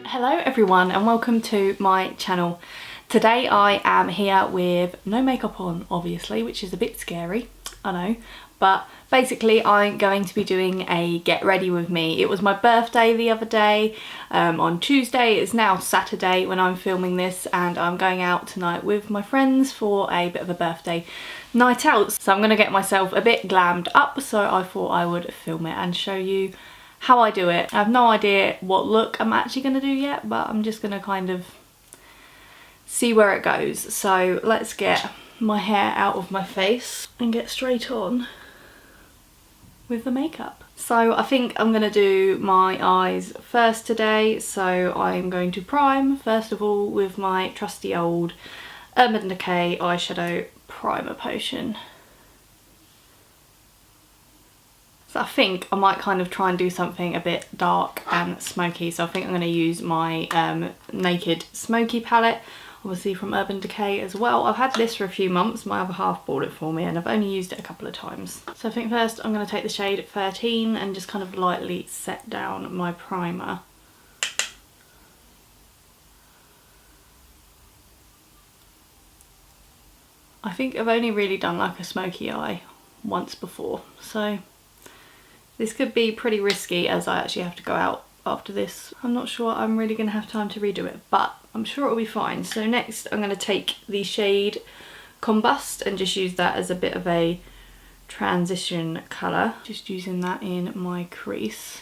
Hello everyone and welcome to my channel. Today I am here with no makeup on, obviously, which is a bit scary, I know, but basically I'm going to be doing a get ready with me. It was my birthday the other day on Tuesday. It's now Saturday when I'm filming this, and I'm going out tonight with my friends for a bit of a birthday night out. So I'm going to get myself a bit glammed up, so I thought I would film it and show you how I do it. I have no idea what look I'm actually going to do yet, but I'm just going to kind of see where it goes. So let's get my hair out of my face and get straight on with the makeup. So I think I'm going to do my eyes first today. So I'm going to prime first of all with my trusty old Urban Decay eyeshadow primer potion. So I think I might kind of try and do something a bit dark and smoky. So I think I'm going to use my Naked Smoky palette, obviously from Urban Decay as well. I've had this for a few months. My other half bought it for me and I've only used it a couple of times. So I think first I'm going to take the shade 13 and just kind of lightly set down my primer. I think I've only really done like a smoky eye once before, so this could be pretty risky as I actually have to go out after this. I'm not sure I'm really going to have time to redo it, but I'm sure it'll be fine. So next I'm going to take the shade Combust and just use that as a bit of a transition colour. Just using that in my crease.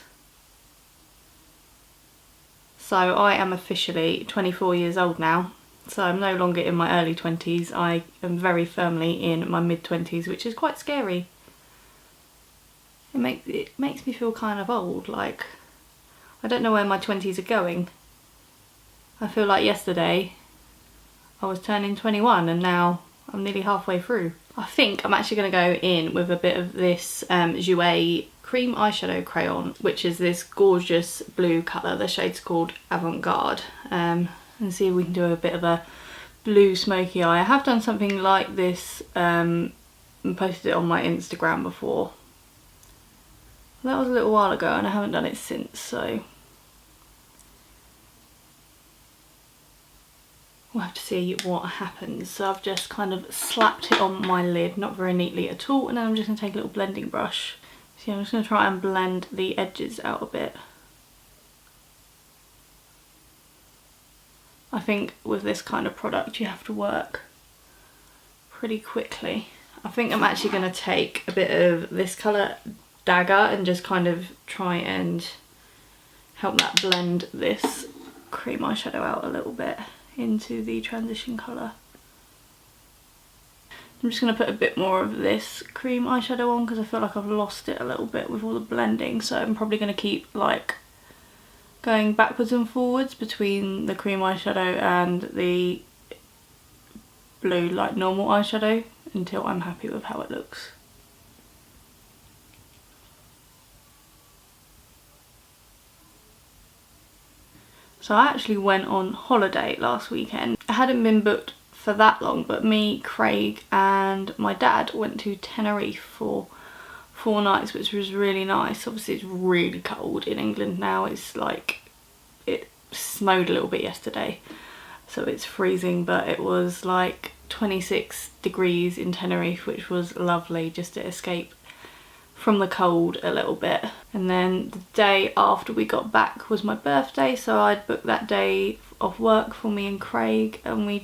So I am officially 24 years old now. So I'm no longer in my early 20s. I am very firmly in my mid 20s, which is quite scary. It makes me feel kind of old, like I don't know where my 20s are going. I feel like yesterday I was turning 21 and now I'm nearly halfway through. I think I'm actually going to go in with a bit of this Jouer Creme eyeshadow crayon, which is this gorgeous blue colour. The shade's called Avant, and see if we can do a bit of a blue smoky eye. I have done something like this and posted it on my Instagram before. That was a little while ago and I haven't done it since, so we'll have to see what happens. So I've just kind of slapped it on my lid, not very neatly at all, and then I'm just going to take a little blending brush. So I'm just going to try and blend the edges out a bit. I think with this kind of product you have to work pretty quickly. I think I'm actually going to take a bit of this colour Dagger and just kind of try and help that blend this cream eyeshadow out a little bit into the transition colour. I'm just going to put a bit more of this cream eyeshadow on because I feel like I've lost it a little bit with all the blending, so I'm probably going to keep like going backwards and forwards between the cream eyeshadow and the blue like normal eyeshadow until I'm happy with how it looks. So I actually went on holiday last weekend. I hadn't been booked for that long, but me, Craig and my dad went to Tenerife for 4 nights, which was really nice. Obviously it's really cold in England now. It's like, it snowed a little bit yesterday, so it's freezing, but it was like 26 degrees in Tenerife, which was lovely just to escape from the cold a little bit. And then the day after we got back was my birthday, so I'd booked that day off work for me and Craig, and we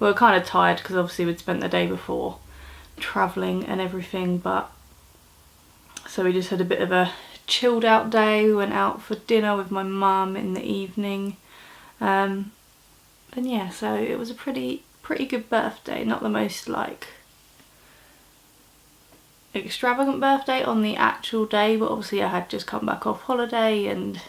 were kind of tired because obviously we'd spent the day before travelling and everything, but so we just had a bit of a chilled out day. We went out for dinner with my mum in the evening, and yeah, so it was a pretty good birthday. Not the most like extravagant birthday on the actual day, but obviously I had just come back off holiday and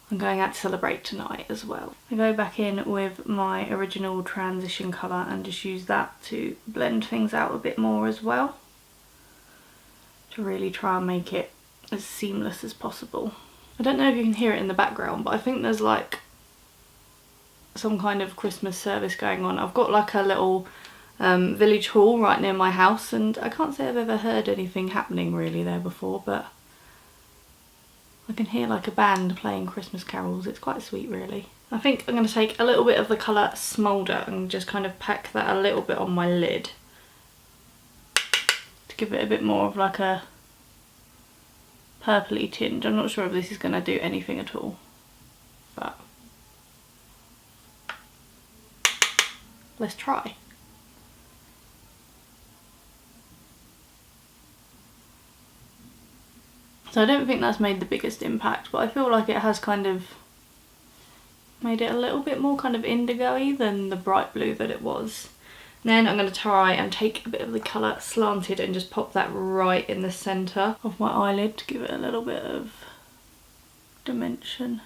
I'm going out to celebrate tonight as well. I go back in with my original transition colour and just use that to blend things out a bit more as well, to really try and make it as seamless as possible. I don't know if you can hear it in the background, but I think there's like some kind of Christmas service going on. I've got like a little village hall right near my house, and I can't say I've ever heard anything happening really there before, but I can hear like a band playing Christmas carols. It's quite sweet really. I think I'm going to take a little bit of the colour Smolder and just kind of pack that a little bit on my lid to give it a bit more of like a purpley tinge. I'm not sure if this is going to do anything at all, but let's try. So I don't think that's made the biggest impact, but I feel like it has kind of made it a little bit more kind of indigo-y than the bright blue that it was. Then I'm going to try and take a bit of the colour Slanted and just pop that right in the centre of my eyelid to give it a little bit of dimension.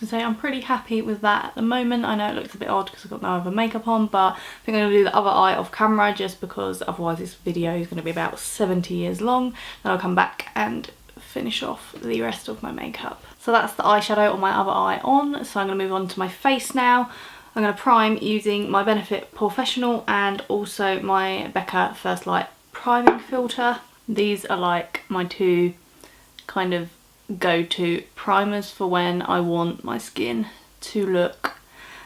So I'm pretty happy with that at the moment. I know it looks a bit odd because I've got no other makeup on, but I think I'm going to do the other eye off camera just because otherwise this video is going to be about 70 years long. Then I'll come back and finish off the rest of my makeup. So that's the eyeshadow on my other eye on. So I'm going to move on to my face now. I'm going to prime using my Benefit Porefessional and also my Becca First Light priming filter. These are like my two kind of go-to primers for when I want my skin to look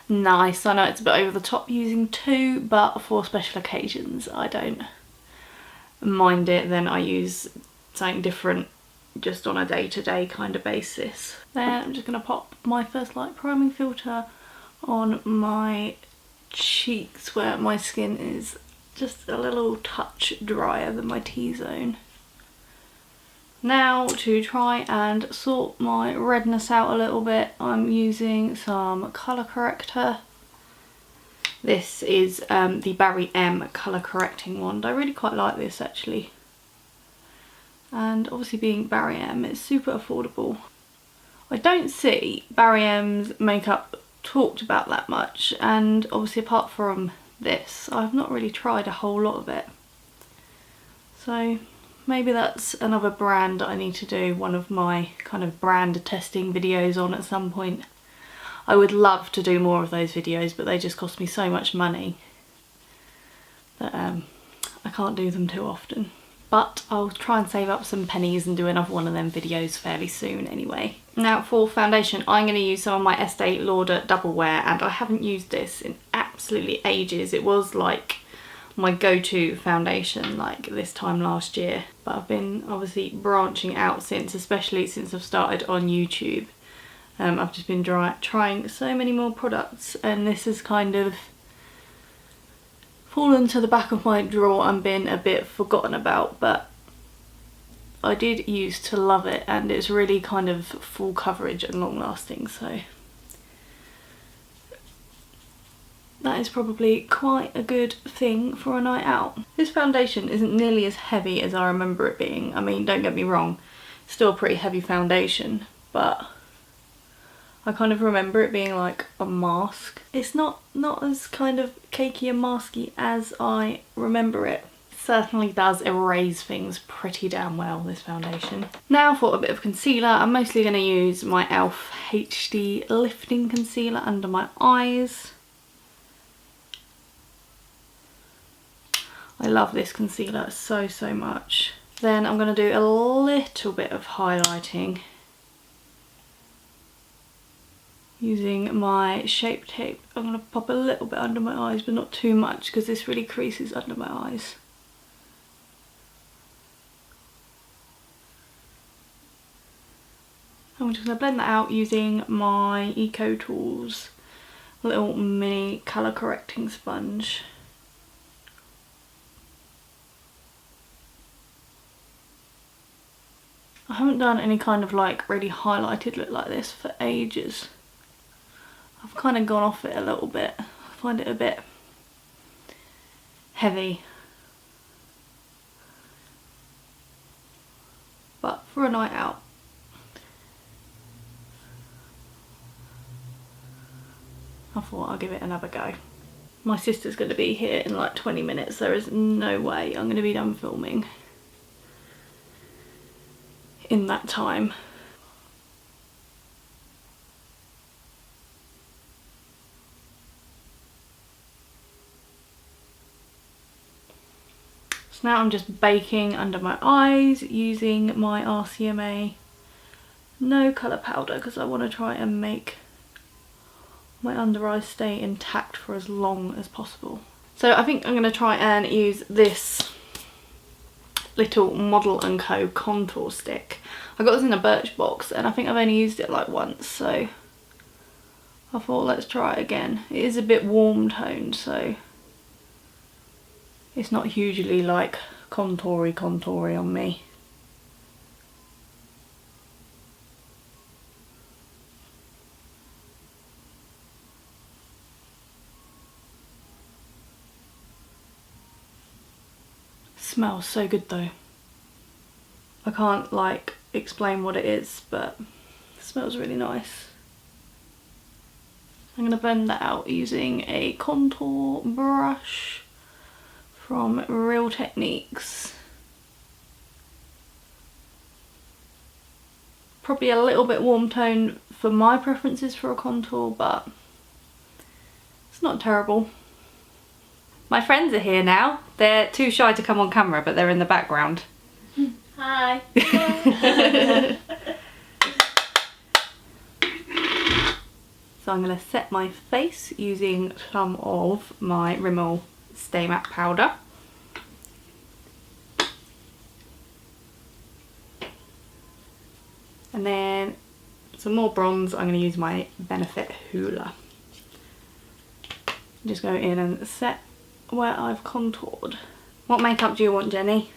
nice. I know it's a bit over the top using two, but for special occasions I don't mind it. Then I use something different just on a day-to-day kind of basis. Then I'm just going to pop my First Light priming filter on my cheeks where my skin is just a little touch drier than my T-zone. Now to try and sort my redness out a little bit, I'm using some colour corrector. This is the Barry M colour correcting wand. I really quite like this actually. And obviously being Barry M, it's super affordable. I don't see Barry M's makeup talked about that much, and obviously apart from this I've not really tried a whole lot of it. So maybe that's another brand I need to do one of my kind of brand testing videos on at some point. I would love to do more of those videos, but they just cost me so much money that I can't do them too often. But I'll try and save up some pennies and do another one of them videos fairly soon anyway. Now for foundation, I'm going to use some of my Estee Lauder Double Wear, and I haven't used this in absolutely ages. It was like my go-to foundation like this time last year, but I've been obviously branching out since, especially since I've started on YouTube. I've just been trying so many more products, and this has kind of fallen to the back of my drawer and been a bit forgotten about, but I did used to love it, and it's really kind of full coverage and long lasting, so that is probably quite a good thing for a night out. This foundation isn't nearly as heavy as I remember it being. I mean, don't get me wrong, it's still a pretty heavy foundation, but I kind of remember it being like a mask. It's not as kind of cakey and masky as I remember it. It certainly does erase things pretty damn well, this foundation. Now for a bit of concealer, I'm mostly going to use my e.l.f. HD Lifting Concealer under my eyes. I love this concealer so much. Then I'm going to do a little bit of highlighting using my Shape Tape. I'm going to pop a little bit under my eyes, but not too much because this really creases under my eyes. I'm just going to blend that out using my Eco Tools little mini colour correcting sponge. I haven't done any kind of like really highlighted look like this for ages. I've kind of gone off it a little bit. I find it a bit heavy. But for a night out, I thought I'll give it another go. My sister's going to be here in like 20 minutes. There is no way I'm going to be done filming in that time. Now I'm just baking under my eyes using my RCMA no colour powder because I want to try and make my under eyes stay intact for as long as possible. So I think I'm going to try and use this little Model & Co contour stick. I got this in a Birchbox and I think I've only used it like once, so I thought let's try it again. It is a bit warm toned, so it's not hugely like contoury on me. Smells so good though. I can't like explain what it is, but it smells really nice. I'm going to blend that out using a contour brush from Real Techniques. Probably a little bit warm tone for my preferences for a contour, but it's not terrible. My friends are here now. They're too shy to come on camera, but they're in the background. Hi. So I'm going to set my face using some of my Rimmel Stay Matte powder. And then some more bronze. I'm going to use my Benefit Hoola. Just go in and set where I've contoured. What makeup do you want, Jenny?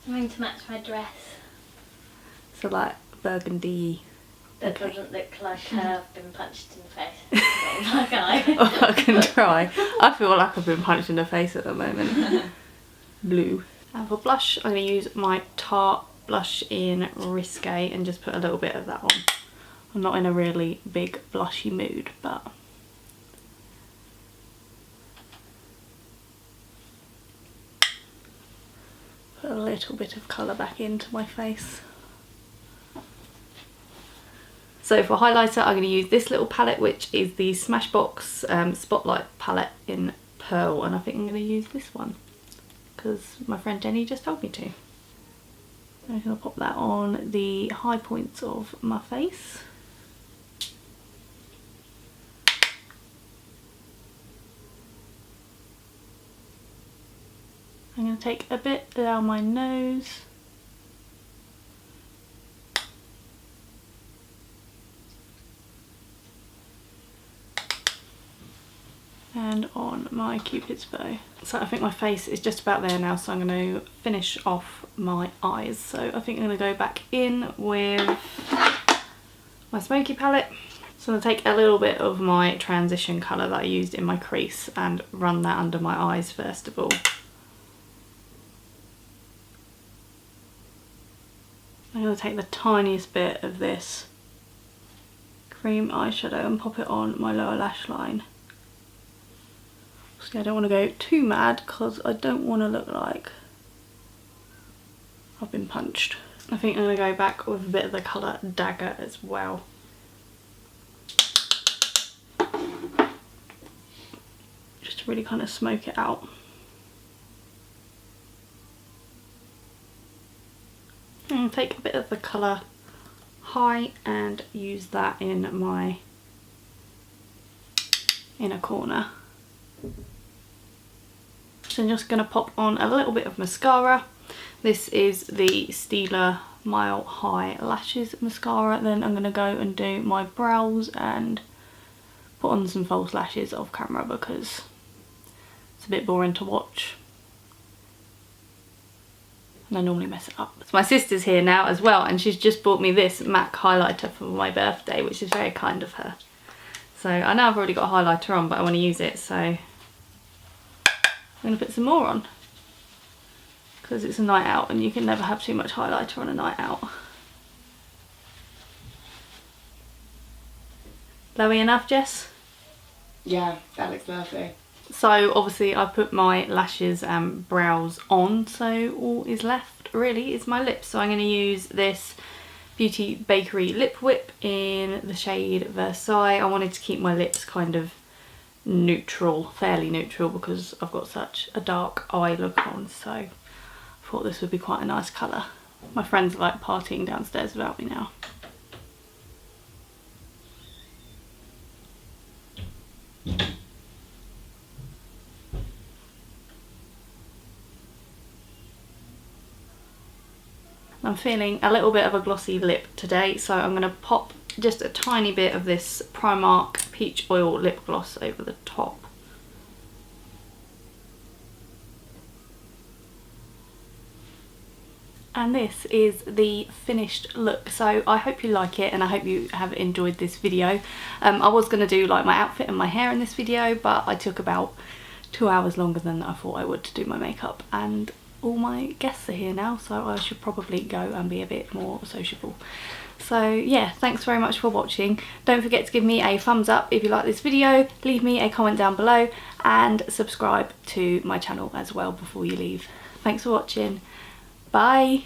Something to match my dress. So like burgundy. That doesn't look like I've been punched in the face. Not can I? Oh, I can try. I feel like I've been punched in the face at the moment. Blue. And for blush, I'm going to use my Tarte blush in Risque and just put a little bit of that on. I'm not in a really big blushy mood, but put a little bit of colour back into my face. So for highlighter, I'm going to use this little palette, which is the Smashbox Spotlight palette in Pearl, and I think I'm going to use this one because my friend Jenny just told me to. I'm going to pop that on the high points of my face. I'm going to take a bit down my nose. And on my Cupid's bow. So I think my face is just about there now, so I'm going to finish off my eyes. So I think I'm going to go back in with my Smoky palette. So I'm going to take a little bit of my transition colour that I used in my crease and run that under my eyes first of all. I'm going to take the tiniest bit of this Creme eyeshadow and pop it on my lower lash line. I don't want to go too mad because I don't want to look like I've been punched. I think I'm going to go back with a bit of the colour Dagger as well. Just to really kind of smoke it out. And take a bit of the colour High and use that in my inner corner. So I'm just going to pop on a little bit of mascara. This is the Stila Mile High Lashes mascara. Then I'm going to go and do my brows and put on some false lashes off camera because it's a bit boring to watch. And I normally mess it up. So my sister's here now as well, and she's just bought me this MAC highlighter for my birthday, which is very kind of her. So I know I've already got a highlighter on, but I want to use it, so I'm going to put some more on because it's a night out and you can never have too much highlighter on a night out. Glowy enough, Jess? Yeah, that looks lovely. So obviously I put my lashes and brows on, so all is left really is my lips. So I'm going to use this Beauty Bakerie lip whip in the shade Versailles. I wanted to keep my lips kind of neutral, fairly neutral, because I've got such a dark eye look on, so thought this would be quite a nice colour. My friends are like partying downstairs without me now. I'm feeling a little bit of a glossy lip today, so I'm going to pop just a tiny bit of this Primark Peach Oil lip gloss over the top. And this is the finished look, so I hope you like it and I hope you have enjoyed this video. I was going to do like my outfit and my hair in this video, but I took about 2 hours longer than I thought I would to do my makeup, and all my guests are here now, so I should probably go and be a bit more sociable. So yeah, thanks very much for watching. Don't forget to give me a thumbs up if you like this video, leave me a comment down below and subscribe to my channel as well before you leave. Thanks for watching. Bye.